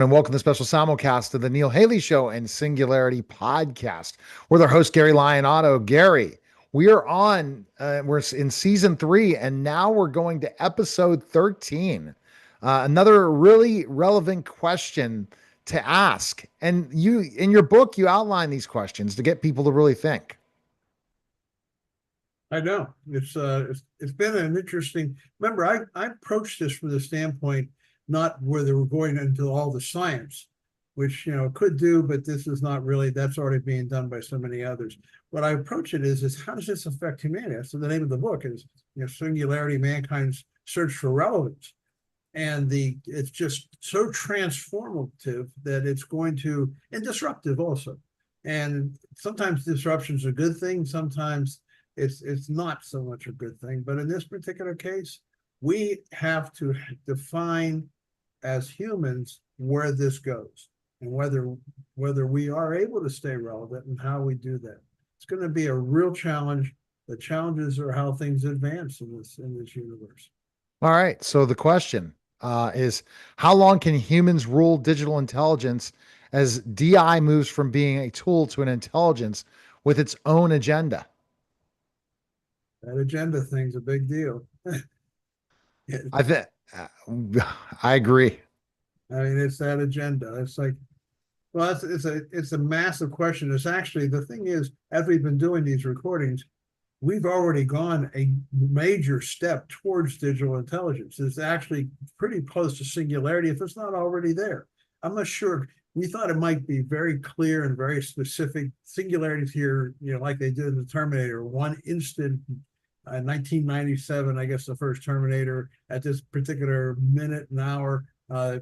And welcome to the special simulcast of the Neil Haley Show and Singularity podcast. We're their host, Gary Lyon Otto. Gary, we're in season 3, and now we're going to episode 13. Another really relevant question to ask. And you, in your book, you outline these questions to get people to really think. I know it's been an interesting. Remember, I approached this from the standpoint not where they were going into all the science, which could do, but this is not really. That's already being done by so many others. What I approach it is how does this affect humanity? So the name of the book is Singularity: Mankind's Search for Relevance, and it's just so transformative that it's going to and disruptive also. And sometimes disruption's a good thing. Sometimes it's not so much a good thing. But in this particular case, we have to define as humans where this goes and whether we are able to stay relevant and how we do that. It's going to be a real challenge. The challenges are how things advance in this universe. All right. So the question is, how long can humans rule digital intelligence as DI moves from being a tool to an intelligence with its own agenda? That agenda thing's a big deal. I think I agree. I mean, it's that agenda. It's like, well, it's a massive question. It's actually, the thing is, as we've been doing these recordings, we've already gone a major step towards digital intelligence. It's actually pretty close to singularity if it's not already there. I'm not sure. We thought it might be very clear and very specific. Singularities here, like they did in the Terminator, one instant. 1997, I guess the first Terminator, at this particular minute and hour,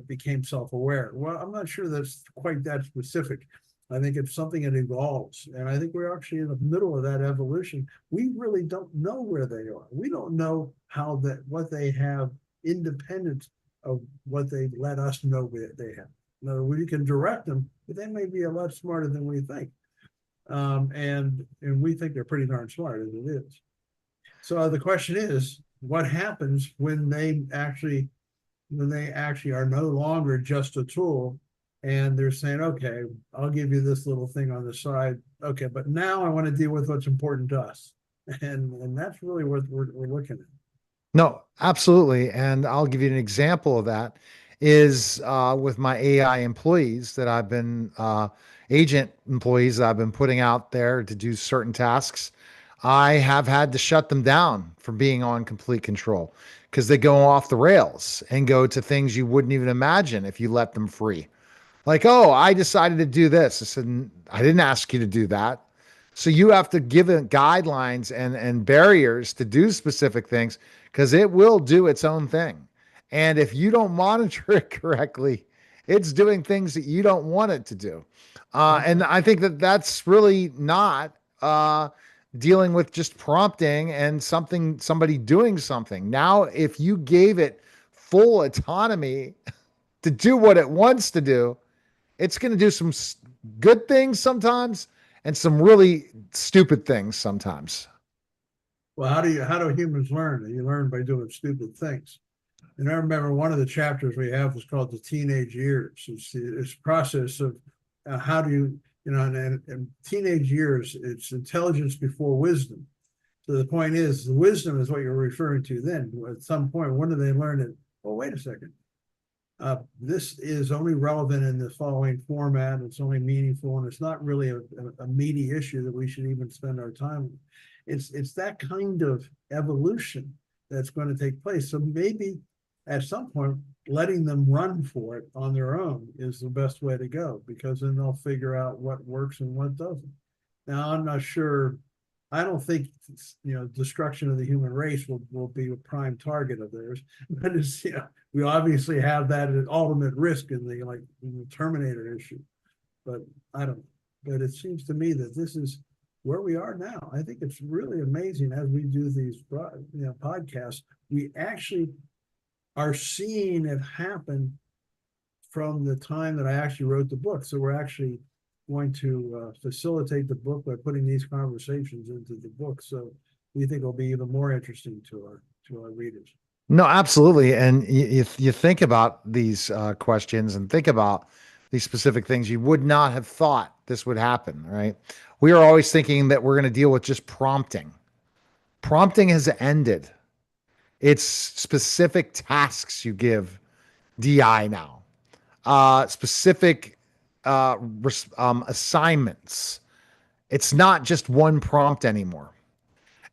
became self-aware. Well, I'm not sure that's quite that specific. I think it's something that evolves. And I think we're actually in the middle of that evolution. We really don't know where they are. We don't know what they have independent of what they let us know they have. In other words, we can direct them, but they may be a lot smarter than we think. And we think they're pretty darn smart as it is. So the question is, what happens when they actually are no longer just a tool, and they're saying, okay, I'll give you this little thing on the side. Okay, but now I want to deal with what's important to us. And that's really what we're looking at. No, absolutely. And I'll give you an example of that is with my AI employees that I've been agent employees that I've been putting out there to do certain tasks. I have had to shut them down from being on complete control because they go off the rails and go to things you wouldn't even imagine if you let them free. Like, oh, I decided to do this. I said, I didn't ask you to do that. So you have to give it guidelines and barriers to do specific things because it will do its own thing. And if you don't monitor it correctly, it's doing things that you don't want it to do. And I think that that's really not dealing with just prompting and somebody doing something. Now, if you gave it full autonomy to do what it wants to do, it's going to do some good things sometimes and some really stupid things sometimes. Well, how do humans learn? You learn by doing stupid things. And I remember one of the chapters we have was called the teenage years. It's this process of how do you, and teenage years, it's intelligence before wisdom. So the point is, the wisdom is what you're referring to then. At some point, when do they learn it? Oh, wait a second. This is only relevant in the following format. It's only meaningful, and it's not really a meaty issue that we should even spend our time with. It's that kind of evolution that's going to take place. So maybe at some point, letting them run for it on their own is the best way to go, because then they'll figure out what works and what doesn't. Now, I'm not sure. I don't think destruction of the human race will be a prime target of theirs, but it's we obviously have that at ultimate risk in the Terminator issue. But I don't know. But it seems to me that this is where we are now. I think it's really amazing as we do these podcasts. We actually are seeing it happen from the time that I actually wrote the book. So we're actually going to facilitate the book by putting these conversations into the book. So we think it'll be even more interesting to our readers. No, absolutely. And if you think about these questions and think about these specific things, you would not have thought this would happen, right? We are always thinking that we're going to deal with just prompting. Prompting has ended. It's specific tasks you give DI now, specific assignments. It's not just one prompt anymore.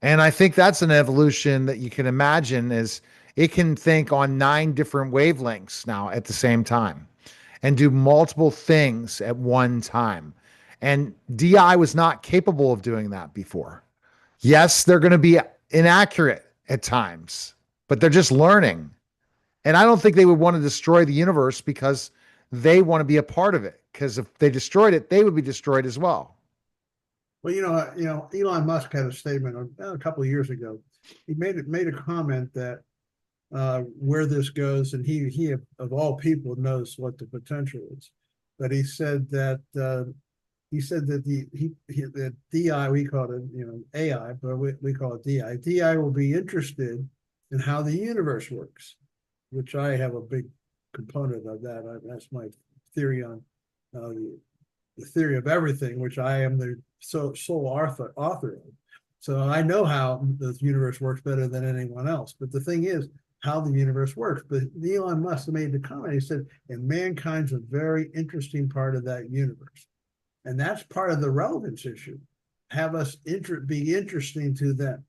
And I think that's an evolution that you can imagine is it can think on 9 different wavelengths now at the same time and do multiple things at one time. And DI was not capable of doing that before. Yes, they're going to be inaccurate at times, but they're just learning. And I don't think they would want to destroy the universe because they want to be a part of it. Because if they destroyed it, they would be destroyed as well. Well, Elon Musk had a statement a couple of years ago. He made a comment that where this goes, and he of all people knows what the potential is. But he said that the DI, we call it AI, but we call it DI. DI will be interested in how the universe works, which I have a big component of that. That's my theory on the theory of everything, which I am the sole author of. So I know how the universe works better than anyone else. But the thing is, how the universe works. But Elon Musk made the comment. He said, and mankind's a very interesting part of that universe. And that's part of the relevance issue. Have us be interesting to them.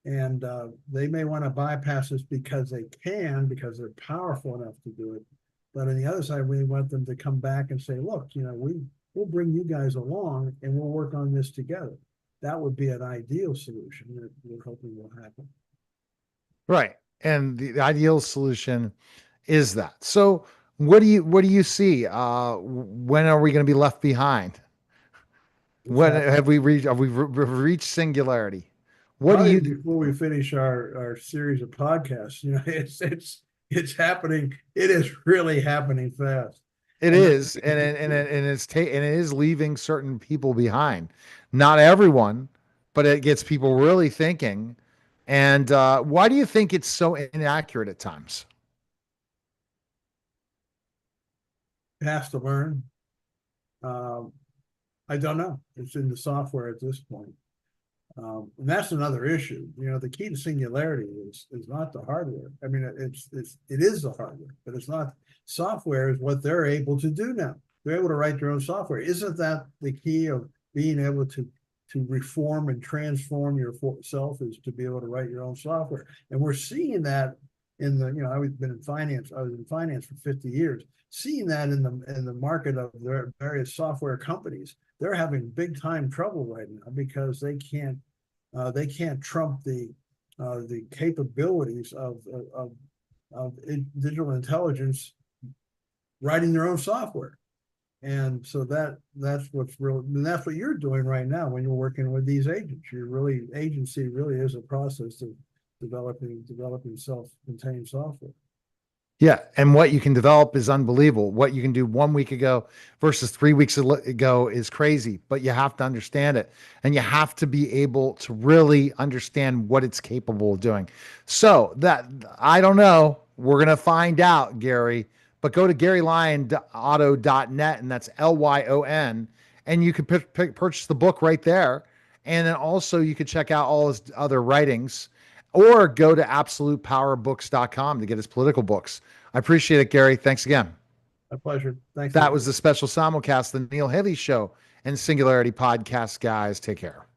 And they may want to bypass us because they can, because they're powerful enough to do it. But on the other side, we want them to come back and say, look, we'll bring you guys along and we'll work on this together. That would be an ideal solution that we're hoping will happen. Right. And the ideal solution is that. So what do you see? When are we going to be left behind? When have we reached singularity? What do Probably you before we finish our series of podcasts, it's happening. It is really happening fast. It And is, and it is leaving certain people behind. Not everyone, but it gets people really thinking. And why do you think it's so inaccurate at times? has to learn. Um, I don't know. It's in the software at this point. And that's another issue. The key to singularity is not the hardware. I mean, it is the hardware, but it's not. Software is what they're able to do now. They're able to write their own software. Isn't that the key of being able to reform and transform yourself, is to be able to write your own software? And we're seeing that in the. I've been in finance. I was in finance for 50 years. Seeing that in the market of their various software companies, they're having big time trouble right now because they can't trump the capabilities of digital intelligence writing their own software. And so that's what's real, and that's what you're doing right now when you're working with these agents. Agency really is a process of developing self-contained software. Yeah, and what you can develop is unbelievable. What you can do 1 week ago versus 3 weeks ago is crazy, but you have to understand it. And you have to be able to really understand what it's capable of doing. So that I don't know. We're going to find out, Gary, but go to GaryLyonOtto.net, and that's LYON, and you can purchase the book right there. And then also you could check out all his other writings or go to absolutepowerbooks.com to get his political books. I appreciate it, Gary. Thanks again. My pleasure. Thanks. That was the special simulcast, the Neil Haley Show and Singularity podcast, guys. Take care.